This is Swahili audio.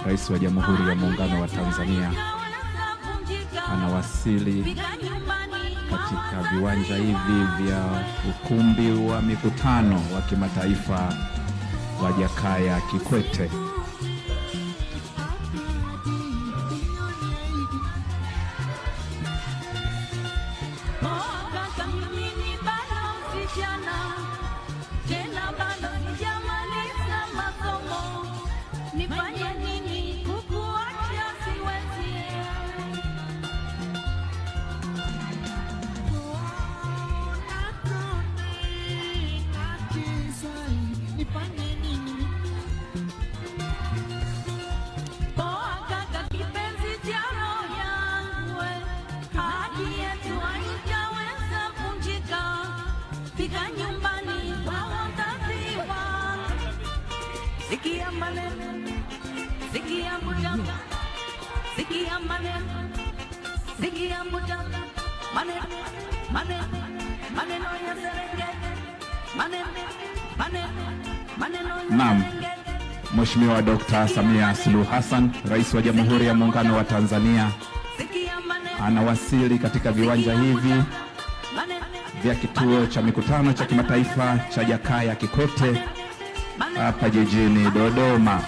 Rais wa Jamhuri ya Muungano wa Tanzania anawasili katika viwanja hivi vya ukumbi wa mikutano wa kimataifa wa Jakaya Kikwete. Sikia maneno, sikia mbuja, sikia maneno, sikia mbuja, maneno ya Serengeti, maneno. Naam, Mheshimiwa Dr. Samia Suluhu Hassan, Rais wa Jamhuri ya Muungano wa Tanzania, anawasili katika viwanja hivi vya kituo cha mikutano cha kimataifa cha Jakaya Kikwete hapa jijini Dodoma.